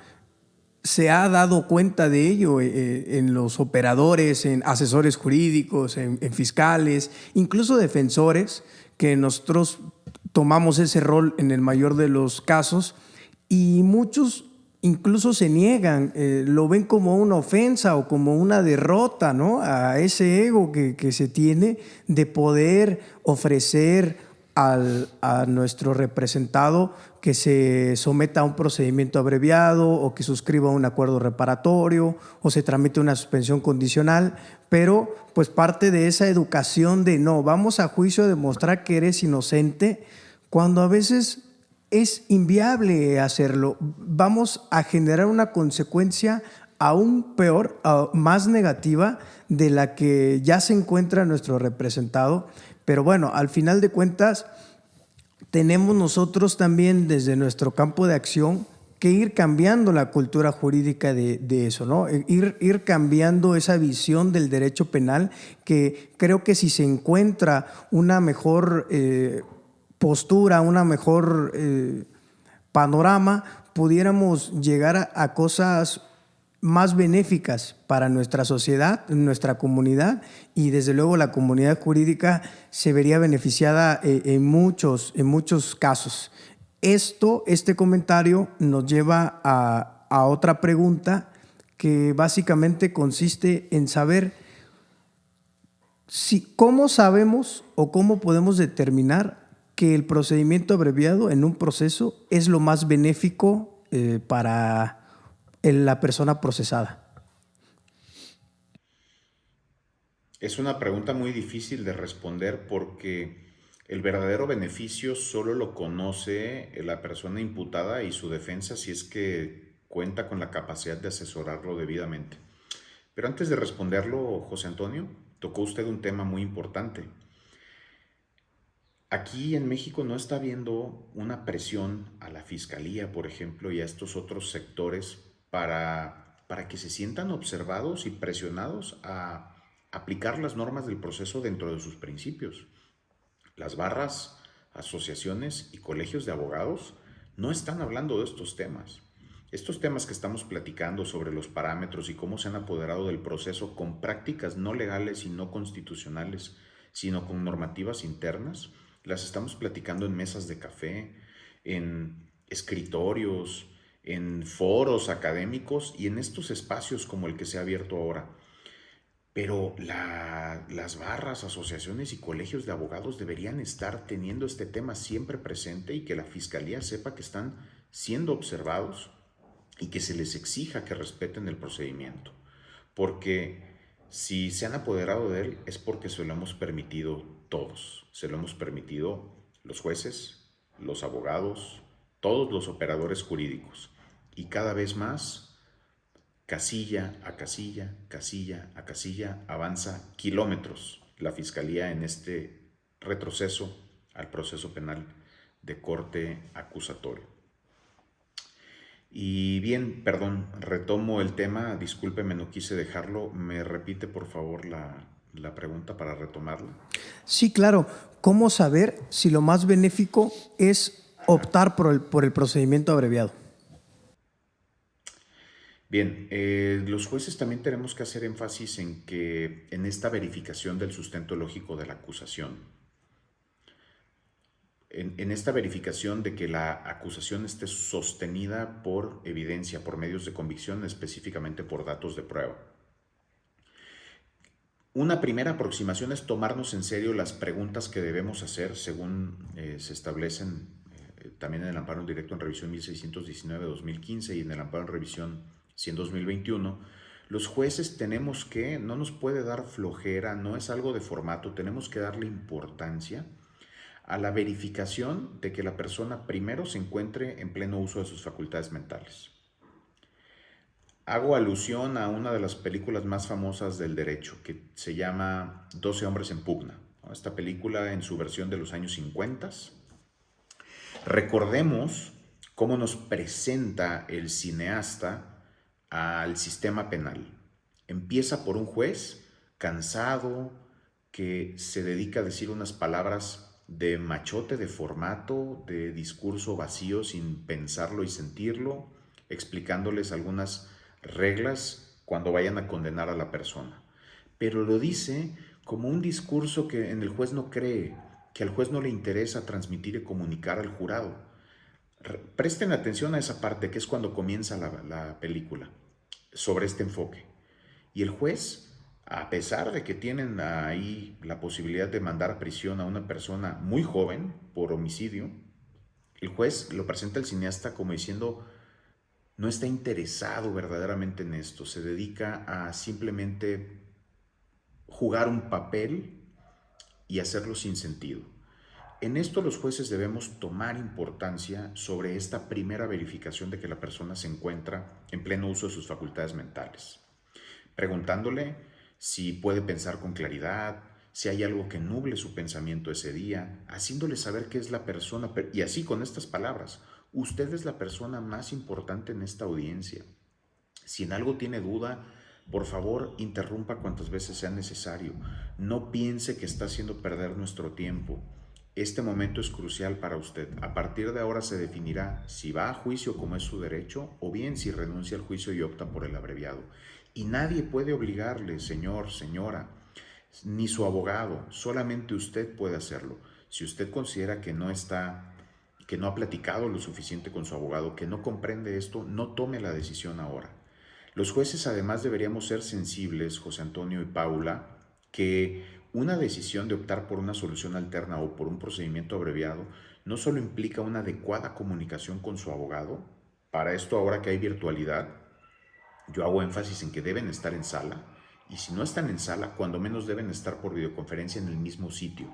se ha dado cuenta de ello en los operadores, en asesores jurídicos, en fiscales, incluso defensores, que nosotros tomamos ese rol en el mayor de los casos, y muchos incluso se niegan, lo ven como una ofensa o como una derrota, ¿no? A ese ego que se tiene de poder ofrecer a nuestro representado que se someta a un procedimiento abreviado o que suscriba un acuerdo reparatorio o se tramite una suspensión condicional, pero pues parte de esa educación de no, vamos a juicio a demostrar que eres inocente, cuando a veces es inviable hacerlo. Vamos a generar una consecuencia aún peor, más negativa de la que ya se encuentra nuestro representado. Pero bueno, al final de cuentas, tenemos nosotros también desde nuestro campo de acción que ir cambiando la cultura jurídica de eso, ¿no? Ir cambiando esa visión del derecho penal, que creo que si se encuentra una mejor postura, una mejor panorama, pudiéramos llegar a cosas más benéficas para nuestra sociedad, nuestra comunidad, y desde luego la comunidad jurídica se vería beneficiada en muchos casos. Este comentario nos lleva a otra pregunta que básicamente consiste en saber cómo sabemos o cómo podemos determinar que el procedimiento abreviado en un proceso es lo más benéfico para la persona procesada. Es una pregunta muy difícil de responder porque el verdadero beneficio solo lo conoce la persona imputada y su defensa si es que cuenta con la capacidad de asesorarlo debidamente. Pero antes de responderlo, José Antonio, tocó usted un tema muy importante. Aquí en México no está habiendo una presión a la fiscalía, por ejemplo, y a estos otros sectores para que se sientan observados y presionados a aplicar las normas del proceso dentro de sus principios. Las barras, asociaciones y colegios de abogados no están hablando de estos temas. Estos temas que estamos platicando sobre los parámetros y cómo se han apoderado del proceso con prácticas no legales y no constitucionales, sino con normativas internas, las estamos platicando en mesas de café, en escritorios, en foros académicos y en estos espacios como el que se ha abierto ahora. Pero las barras, asociaciones y colegios de abogados deberían estar teniendo este tema siempre presente y que la fiscalía sepa que están siendo observados y que se les exija que respeten el procedimiento. Porque si se han apoderado de él es porque se lo hemos permitido todos. Se lo hemos permitido los jueces, los abogados, todos los operadores jurídicos. Y cada vez más, casilla a casilla, casilla a casilla, avanza kilómetros la Fiscalía en este retroceso al proceso penal de corte acusatorio. Y bien, perdón, retomo el tema, discúlpeme, no quise dejarlo. ¿Me repite, por favor, la pregunta para retomarla? Sí, claro. ¿Cómo saber si lo más benéfico es optar por el procedimiento abreviado? Bien, los jueces también tenemos que hacer énfasis en esta verificación del sustento lógico de la acusación. En esta verificación de que la acusación esté sostenida por evidencia, por medios de convicción, específicamente por datos de prueba. Una primera aproximación es tomarnos en serio las preguntas que debemos hacer según se establecen también en el amparo directo en revisión 1619-2015 y en el amparo en revisión 100-2021. Los jueces tenemos que, no nos puede dar flojera, no es algo de formato, tenemos que darle importancia a la verificación de que la persona primero se encuentre en pleno uso de sus facultades mentales. Hago alusión a una de las películas más famosas del derecho, que se llama 12 hombres en pugna. Esta película en su versión de los años 50. Recordemos cómo nos presenta el cineasta al sistema penal. Empieza por un juez cansado que se dedica a decir unas palabras de machote, de formato, de discurso vacío sin pensarlo y sentirlo, explicándoles algunas reglas cuando vayan a condenar a la persona. Pero lo dice como un discurso que en el juez no cree, que al juez no le interesa transmitir y comunicar al jurado. Presten atención a esa parte, que es cuando comienza la película, sobre este enfoque. Y el juez, a pesar de que tienen ahí la posibilidad de mandar a prisión a una persona muy joven por homicidio, el juez lo presenta al cineasta como diciendo, no está interesado verdaderamente en esto, se dedica a simplemente jugar un papel y hacerlo sin sentido. En esto los jueces debemos tomar importancia sobre esta primera verificación de que la persona se encuentra en pleno uso de sus facultades mentales, preguntándole si puede pensar con claridad, si hay algo que nuble su pensamiento ese día, haciéndole saber que es la persona, y así con estas palabras, usted es la persona más importante en esta audiencia. Si en algo tiene duda, por favor, interrumpa cuantas veces sea necesario. No piense que está haciendo perder nuestro tiempo. Este momento es crucial para usted. A partir de ahora se definirá si va a juicio como es su derecho o bien si renuncia al juicio y opta por el abreviado. Y nadie puede obligarle, señor, señora, ni su abogado, solamente usted puede hacerlo. Si usted considera que no ha platicado lo suficiente con su abogado, que no comprende esto, no tome la decisión ahora. Los jueces además deberíamos ser sensibles, José Antonio y Paula, que una decisión de optar por una solución alterna o por un procedimiento abreviado no solo implica una adecuada comunicación con su abogado. Para esto, ahora que hay virtualidad, yo hago énfasis en que deben estar en sala, y si no están en sala, cuando menos deben estar por videoconferencia en el mismo sitio,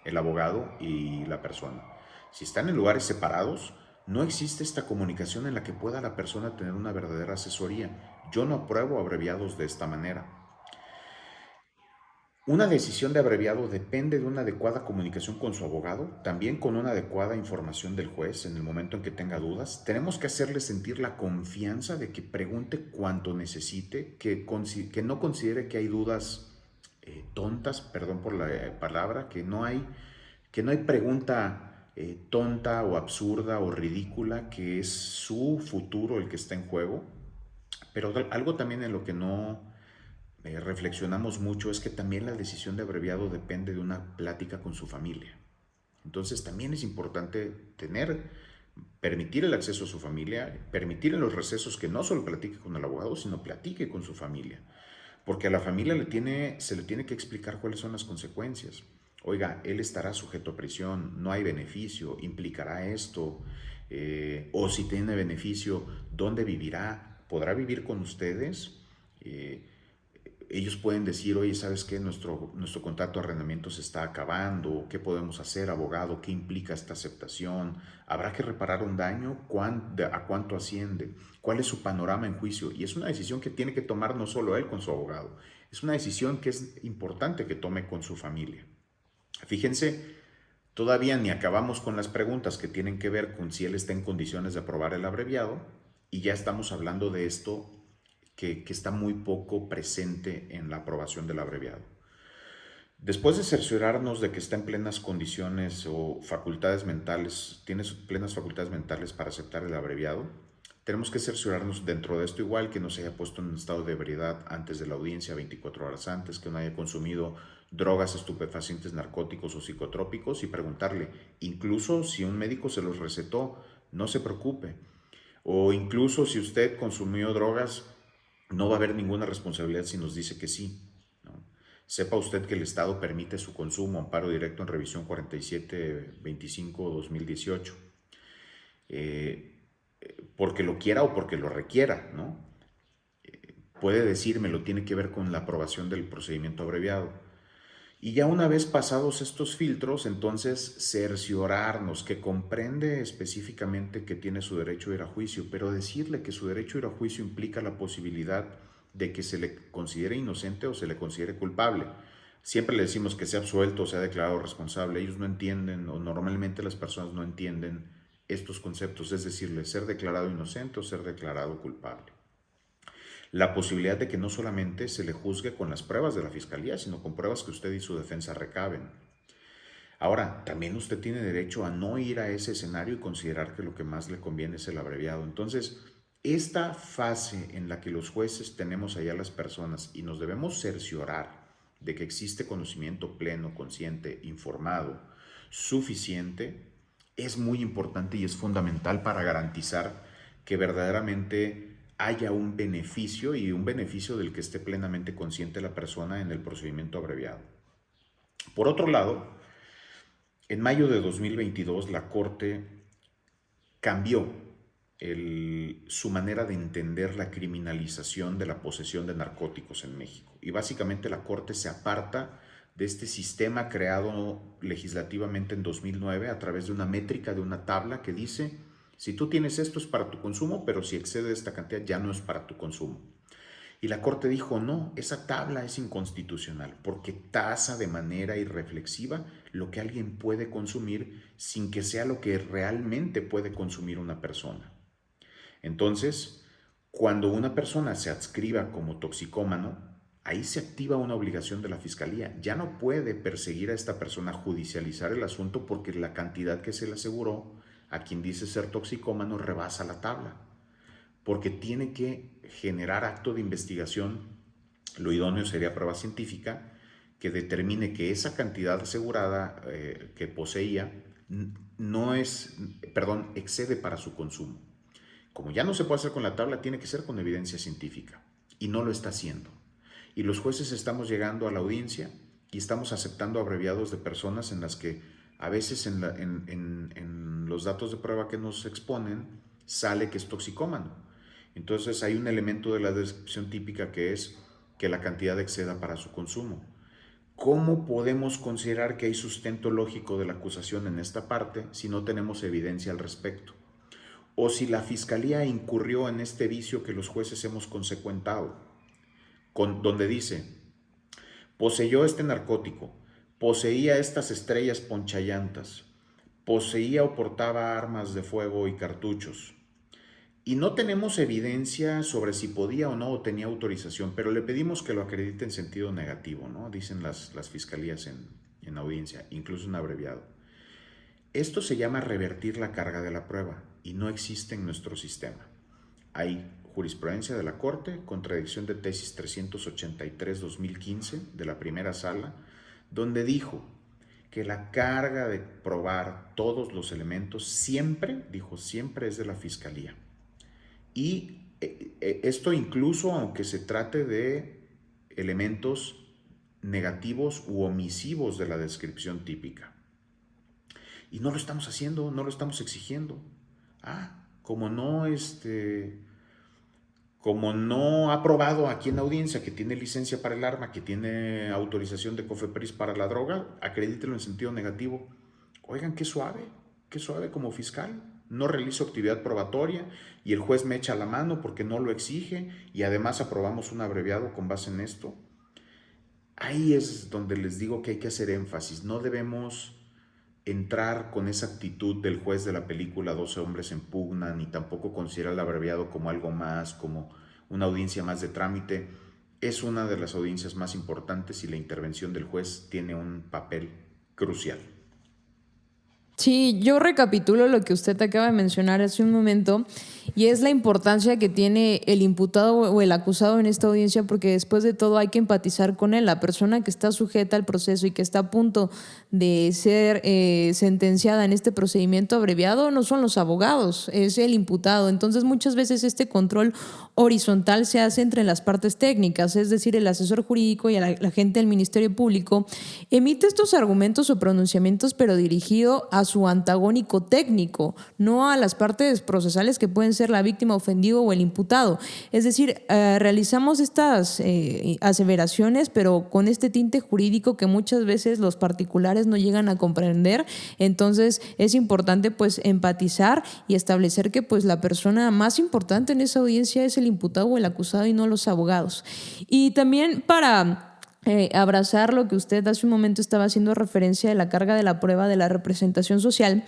el abogado y la persona. Si están en lugares separados, no existe esta comunicación en la que pueda la persona tener una verdadera asesoría. Yo no apruebo abreviados de esta manera. Una decisión de abreviado depende de una adecuada comunicación con su abogado, también con una adecuada información del juez en el momento en que tenga dudas. Tenemos que hacerle sentir la confianza de que pregunte cuanto necesite, que no considere que hay dudas tontas, perdón por la palabra, que no hay pregunta tonta o absurda o ridícula, que es su futuro el que está en juego. Pero algo también en lo que no reflexionamos mucho es que también la decisión de abreviado depende de una plática con su familia. Entonces también es importante permitir el acceso a su familia, permitir en los recesos que no solo platique con el abogado, sino platique con su familia. Porque a la familia se le tiene que explicar cuáles son las consecuencias. Oiga, él estará sujeto a prisión, no hay beneficio, implicará esto, o si tiene beneficio, ¿dónde vivirá? ¿Podrá vivir con ustedes? Ellos pueden decir, oye, ¿sabes qué? Nuestro contrato de arrendamiento se está acabando, ¿qué podemos hacer, abogado? ¿Qué implica esta aceptación? ¿Habrá que reparar un daño? ¿A cuánto asciende? ¿Cuál es su panorama en juicio? Y es una decisión que tiene que tomar no solo él con su abogado, es una decisión que es importante que tome con su familia. Fíjense, todavía ni acabamos con las preguntas que tienen que ver con si él está en condiciones de aprobar el abreviado, y ya estamos hablando de esto que está muy poco presente en la aprobación del abreviado. Después de cerciorarnos de que está en plenas condiciones o facultades mentales, tiene plenas facultades mentales para aceptar el abreviado, tenemos que cerciorarnos dentro de esto igual que no se haya puesto en un estado de ebriedad antes de la audiencia, 24 horas antes, que no haya consumido drogas, estupefacientes, narcóticos o psicotrópicos, y preguntarle, incluso si un médico se los recetó, no se preocupe, o incluso si usted consumió drogas, no va a haber ninguna responsabilidad si nos dice que sí, ¿no? Sepa usted que el Estado permite su consumo, amparo directo en revisión 4725-2018, porque lo quiera o porque lo requiera, ¿no? Puede decírmelo, tiene que ver con la aprobación del procedimiento abreviado. Y ya una vez pasados estos filtros, entonces cerciorarnos que comprende específicamente que tiene su derecho a ir a juicio, pero decirle que su derecho a ir a juicio implica la posibilidad de que se le considere inocente o se le considere culpable. Siempre le decimos que sea absuelto o sea declarado responsable. Ellos no entienden, o normalmente las personas no entienden estos conceptos, es decirle ser declarado inocente o ser declarado culpable. La posibilidad de que no solamente se le juzgue con las pruebas de la fiscalía, sino con pruebas que usted y su defensa recaben. Ahora, también usted tiene derecho a no ir a ese escenario y considerar que lo que más le conviene es el abreviado. Entonces, Esta fase en la que los jueces tenemos allá a las personas y nos debemos cerciorar de que existe conocimiento pleno, consciente, informado, suficiente, es muy importante y es fundamental para garantizar que verdaderamente haya un beneficio y un beneficio del que esté plenamente consciente la persona en el procedimiento abreviado. Por otro lado, en mayo de 2022 la Corte cambió su manera de entender la criminalización de la posesión de narcóticos en México. Y básicamente la Corte se aparta de este sistema creado legislativamente en 2009 a través de una métrica, de una tabla que dice, si tú tienes esto es para tu consumo, pero si excede esta cantidad ya no es para tu consumo. Y la Corte dijo, no, esa tabla es inconstitucional porque tasa de manera irreflexiva lo que alguien puede consumir sin que sea lo que realmente puede consumir una persona. Entonces, cuando una persona se adscriba como toxicómano, ahí se activa una obligación de la Fiscalía. Ya no puede perseguir a esta persona, judicializar el asunto porque la cantidad que se le aseguró a quien dice ser toxicómano rebasa la tabla. Porque tiene que generar acto de investigación, lo idóneo sería prueba científica, que determine que esa cantidad asegurada que poseía excede para su consumo. Como ya no se puede hacer con la tabla, tiene que ser con evidencia científica y no lo está haciendo. Y los jueces estamos llegando a la audiencia y estamos aceptando abreviados de personas en las que a veces en los datos de prueba que nos exponen sale que es toxicómano. Entonces hay un elemento de la descripción típica que es que la cantidad exceda para su consumo. ¿Cómo podemos considerar que hay sustento lógico de la acusación en esta parte si no tenemos evidencia al respecto? O si la Fiscalía incurrió en este vicio que los jueces hemos consecuentado, donde dice, poseyó este narcótico, poseía estas estrellas ponchallantas, poseía o portaba armas de fuego y cartuchos. Y no tenemos evidencia sobre si podía o no o tenía autorización, pero le pedimos que lo acredite en sentido negativo, ¿no? Dicen las fiscalías en audiencia, incluso en abreviado. Esto se llama revertir la carga de la prueba y no existe en nuestro sistema. Hay jurisprudencia de la Corte, contradicción de tesis 383-2015 de la primera sala, donde dijo que la carga de probar todos los elementos siempre es de la Fiscalía. Y esto incluso aunque se trate de elementos negativos u omisivos de la descripción típica. Y no lo estamos haciendo, no lo estamos exigiendo. Como no ha probado aquí en la audiencia que tiene licencia para el arma, que tiene autorización de COFEPRIS para la droga, acredítelo en sentido negativo. Oigan, qué suave como fiscal. No realizo actividad probatoria y el juez me echa la mano porque no lo exige y además aprobamos un abreviado con base en esto. Ahí es donde les digo que hay que hacer énfasis. No debemos entrar con esa actitud del juez de la película 12 hombres en pugna, ni tampoco considerar el abreviado como algo más, como una audiencia más de trámite. Es una de las audiencias más importantes y la intervención del juez tiene un papel crucial. Sí, yo recapitulo lo que usted acaba de mencionar hace un momento y es la importancia que tiene el imputado o el acusado en esta audiencia porque después de todo hay que empatizar con él. La persona que está sujeta al proceso y que está a punto de ser sentenciada en este procedimiento abreviado no son los abogados, es el imputado. Entonces muchas veces este control horizontal se hace entre las partes técnicas, es decir, el asesor jurídico y la gente del Ministerio Público emite estos argumentos o pronunciamientos pero dirigido a su antagónico técnico, no a las partes procesales que pueden ser la víctima, ofendido o el imputado. Es decir, realizamos estas aseveraciones, pero con este tinte jurídico que muchas veces los particulares no llegan a comprender. Entonces es importante pues empatizar y establecer que pues la persona más importante en esa audiencia es el imputado o el acusado y no los abogados. Y también para abrazar lo que usted hace un momento estaba haciendo referencia de la carga de la prueba de la representación social,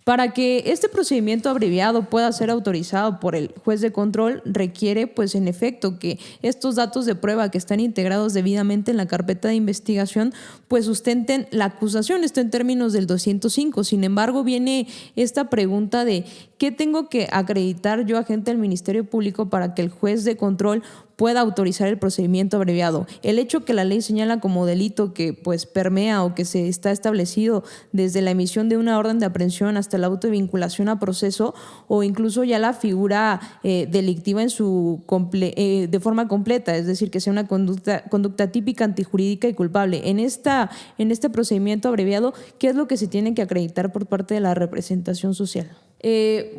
Para que este procedimiento abreviado pueda ser autorizado por el juez de control, requiere, pues en efecto, que estos datos de prueba que están integrados debidamente en la carpeta de investigación, pues sustenten la acusación. Esto en términos del 205. Sin embargo, viene esta pregunta de ¿qué tengo que acreditar yo, agente del Ministerio Público, para que el juez de control pueda autorizar el procedimiento abreviado? El hecho que la ley señala como delito que pues permea o que se está establecido desde la emisión de una orden de aprehensión hasta el auto de vinculación a proceso, o incluso ya la figura delictiva en su de forma completa, es decir, que sea una conducta típica, antijurídica y culpable. En este procedimiento abreviado, ¿qué es lo que se tiene que acreditar por parte de la representación social?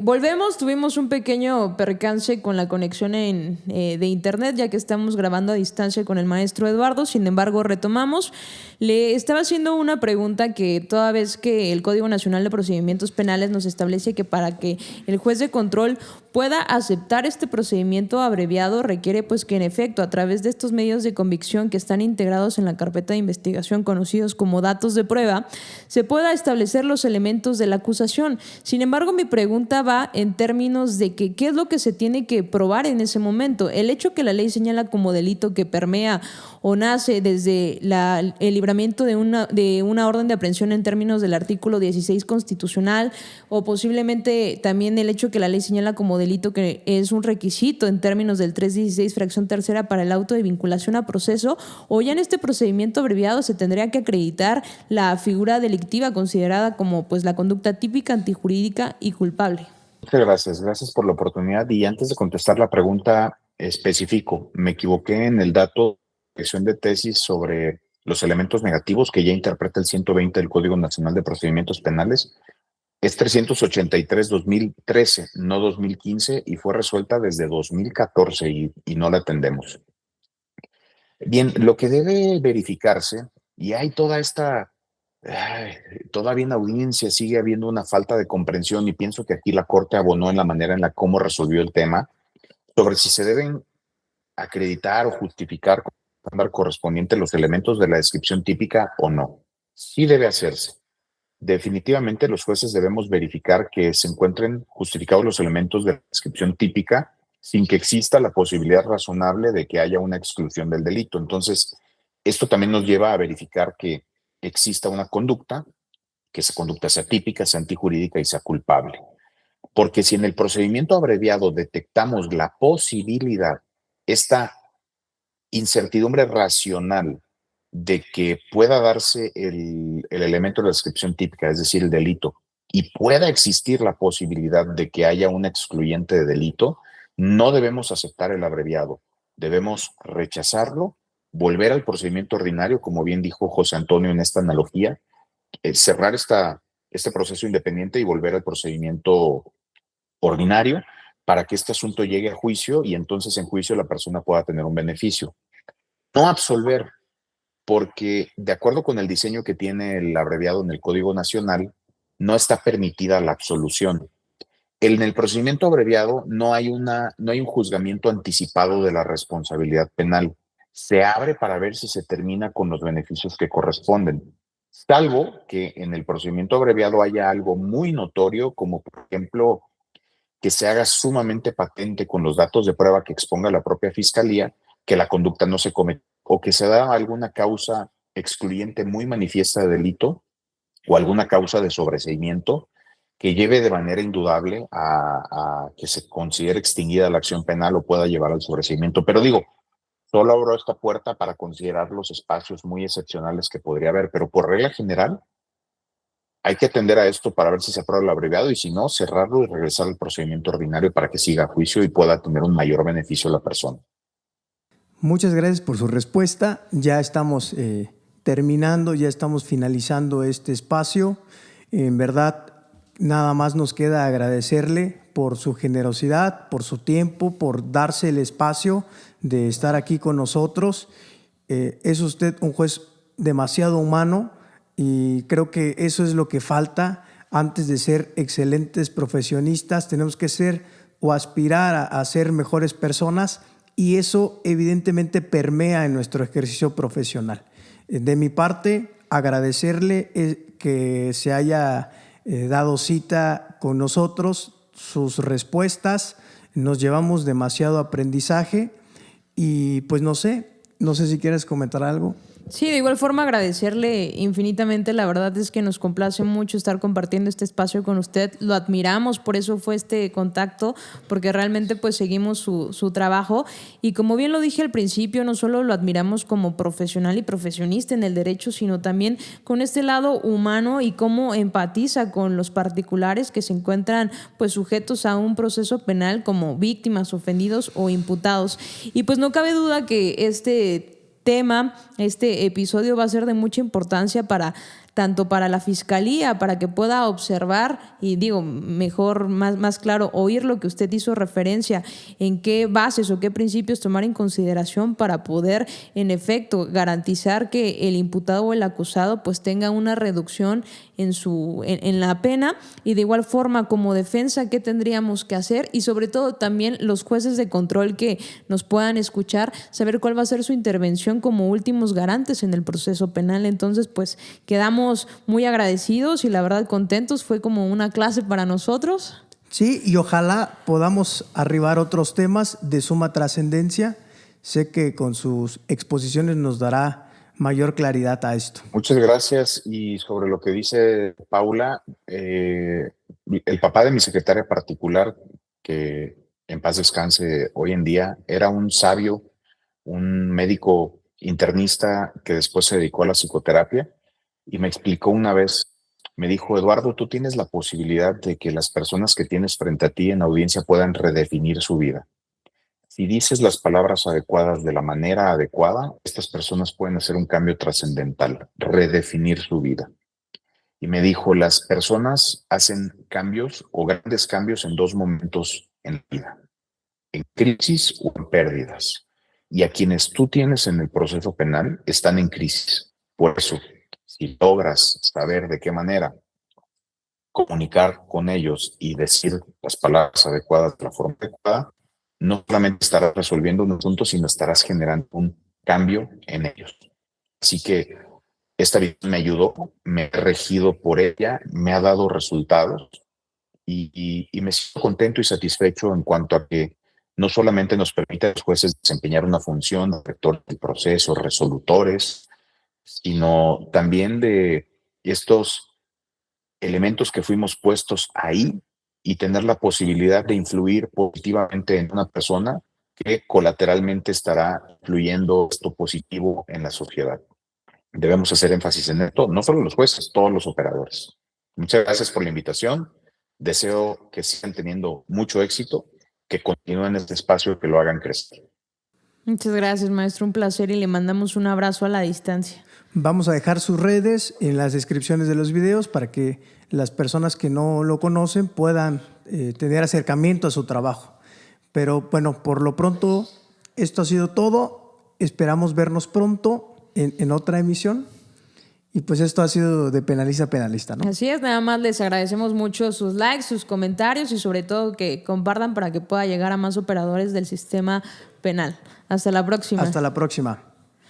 Volvemos, tuvimos un pequeño percance con la conexión de internet, ya que estamos grabando a distancia con el maestro Eduardo. Sin embargo, retomamos. Le estaba haciendo una pregunta que toda vez que el Código Nacional de Procedimientos Penales nos establece que para que el juez de control pueda aceptar este procedimiento abreviado, requiere pues que en efecto, a través de estos medios de convicción que están integrados en la carpeta de investigación, conocidos como datos de prueba, se pueda establecer los elementos de la acusación. Sin embargo, mi pregunta va en términos de que qué es lo que se tiene que probar en ese momento. El hecho que la ley señala como delito que permea o nace desde el libramiento de una orden de aprehensión en términos del artículo 16 constitucional, o posiblemente también el hecho que la ley señala como delito que es un requisito en términos del 316 fracción tercera para el auto de vinculación a proceso, o ya en este procedimiento abreviado se tendría que acreditar la figura delictiva considerada como pues la conducta típica, antijurídica y culpable. Muchas gracias por la oportunidad. Y antes de contestar la pregunta, especifico, me equivoqué en el dato de corrección de tesis sobre los elementos negativos que ya interpreta el 120 del Código Nacional de Procedimientos Penales. Es 383-2013, no 2015, y fue resuelta desde 2014 y no la atendemos. Bien, lo que debe verificarse, y hay todavía en audiencia sigue habiendo una falta de comprensión, y pienso que aquí la Corte abonó en la manera en la cómo resolvió el tema, sobre si se deben acreditar o justificar con el estándar correspondiente los elementos de la descripción típica o no. Sí debe hacerse. Definitivamente los jueces debemos verificar que se encuentren justificados los elementos de la descripción típica sin que exista la posibilidad razonable de que haya una exclusión del delito. Entonces, esto también nos lleva a verificar que exista una conducta, que esa conducta sea típica, sea antijurídica y sea culpable. Porque si en el procedimiento abreviado detectamos la posibilidad, esta incertidumbre racional de que pueda darse el elemento de la descripción típica, es decir, el delito, y pueda existir la posibilidad de que haya un excluyente de delito, no debemos aceptar el abreviado. Debemos rechazarlo, volver al procedimiento ordinario, como bien dijo José Antonio en esta analogía, cerrar este proceso independiente y volver al procedimiento ordinario para que este asunto llegue a juicio y entonces en juicio la persona pueda tener un beneficio. No absolver, porque de acuerdo con el diseño que tiene el abreviado en el Código Nacional, no está permitida la absolución. En el procedimiento abreviado no hay un juzgamiento anticipado de la responsabilidad penal. Se abre para ver si se termina con los beneficios que corresponden, salvo que en el procedimiento abreviado haya algo muy notorio, como por ejemplo que se haga sumamente patente con los datos de prueba que exponga la propia fiscalía que la conducta no se comete, o que se da alguna causa excluyente muy manifiesta de delito o alguna causa de sobreseimiento que lleve de manera indudable a que se considere extinguida la acción penal o pueda llevar al sobreseimiento. Pero digo, solo abro esta puerta para considerar los espacios muy excepcionales que podría haber, pero por regla general hay que atender a esto para ver si se aprueba el abreviado y si no, cerrarlo y regresar al procedimiento ordinario para que siga a juicio y pueda tener un mayor beneficio a la persona. Muchas gracias por su respuesta. Ya estamos terminando, ya estamos finalizando este espacio. En verdad, nada más nos queda agradecerle por su generosidad, por su tiempo, por darse el espacio de estar aquí con nosotros. Es usted un juez demasiado humano y creo que eso es lo que falta. Antes de ser excelentes profesionistas, tenemos que ser o aspirar a ser mejores personas, y eso evidentemente permea en nuestro ejercicio profesional. De mi parte, agradecerle que se haya dado cita con nosotros, sus respuestas. Nos llevamos demasiado aprendizaje y pues no sé si quieres comentar algo. Sí, de igual forma agradecerle infinitamente. La verdad es que nos complace mucho estar compartiendo este espacio con usted. Lo admiramos, por eso fue este contacto, porque realmente pues seguimos su trabajo. Y como bien lo dije al principio, no solo lo admiramos como profesional y profesionista en el derecho, sino también con este lado humano y cómo empatiza con los particulares que se encuentran pues sujetos a un proceso penal como víctimas, ofendidos o imputados. Y pues no cabe duda que este episodio va a ser de mucha importancia tanto para la Fiscalía, para que pueda observar y mejor, más claro, oír lo que usted hizo referencia, en qué bases o qué principios tomar en consideración para poder, en efecto, garantizar que el imputado o el acusado pues tenga una reducción en la pena, y de igual forma como defensa qué tendríamos que hacer, y sobre todo también los jueces de control que nos puedan escuchar, saber cuál va a ser su intervención como últimos garantes en el proceso penal. Entonces pues quedamos muy agradecidos y la verdad contentos, fue como una clase para nosotros. Sí, y ojalá podamos arribar otros temas de suma trascendencia. Sé que con sus exposiciones nos dará mayor claridad a esto. Muchas gracias. Y sobre lo que dice Paula, el papá de mi secretaria particular, que en paz descanse hoy en día, era un sabio, un médico internista que después se dedicó a la psicoterapia, y me explicó una vez, me dijo: Eduardo, tú tienes la posibilidad de que las personas que tienes frente a ti en audiencia puedan redefinir su vida. Si dices las palabras adecuadas de la manera adecuada, estas personas pueden hacer un cambio trascendental, redefinir su vida. Y me dijo: las personas hacen cambios o grandes cambios en dos momentos en la vida, en crisis o en pérdidas. Y a quienes tú tienes en el proceso penal están en crisis. Por eso, si logras saber de qué manera comunicar con ellos y decir las palabras adecuadas de la forma adecuada, no solamente estarás resolviendo un asunto, sino estarás generando un cambio en ellos. Así que esta visión me ayudó, me he regido por ella, me ha dado resultados, y me siento contento y satisfecho en cuanto a que no solamente nos permite a los jueces desempeñar una función de rector del proceso, resolutores, sino también de estos elementos que fuimos puestos ahí y tener la posibilidad de influir positivamente en una persona que colateralmente estará influyendo esto positivo en la sociedad. Debemos hacer énfasis en esto, no solo los jueces, todos los operadores. Muchas gracias por la invitación. Deseo que sigan teniendo mucho éxito, que continúen este espacio, que lo hagan crecer. Muchas gracias, maestro, un placer, y le mandamos un abrazo a la distancia. Vamos a dejar sus redes en las descripciones de los videos para que las personas que no lo conocen puedan tener acercamiento a su trabajo. Pero bueno, por lo pronto esto ha sido todo. Esperamos vernos pronto en otra emisión. Y pues esto ha sido de Penalista a Penalista, ¿no? Así es, nada más les agradecemos mucho sus likes, sus comentarios y sobre todo que compartan para que pueda llegar a más operadores del sistema penal. Hasta la próxima. Hasta la próxima.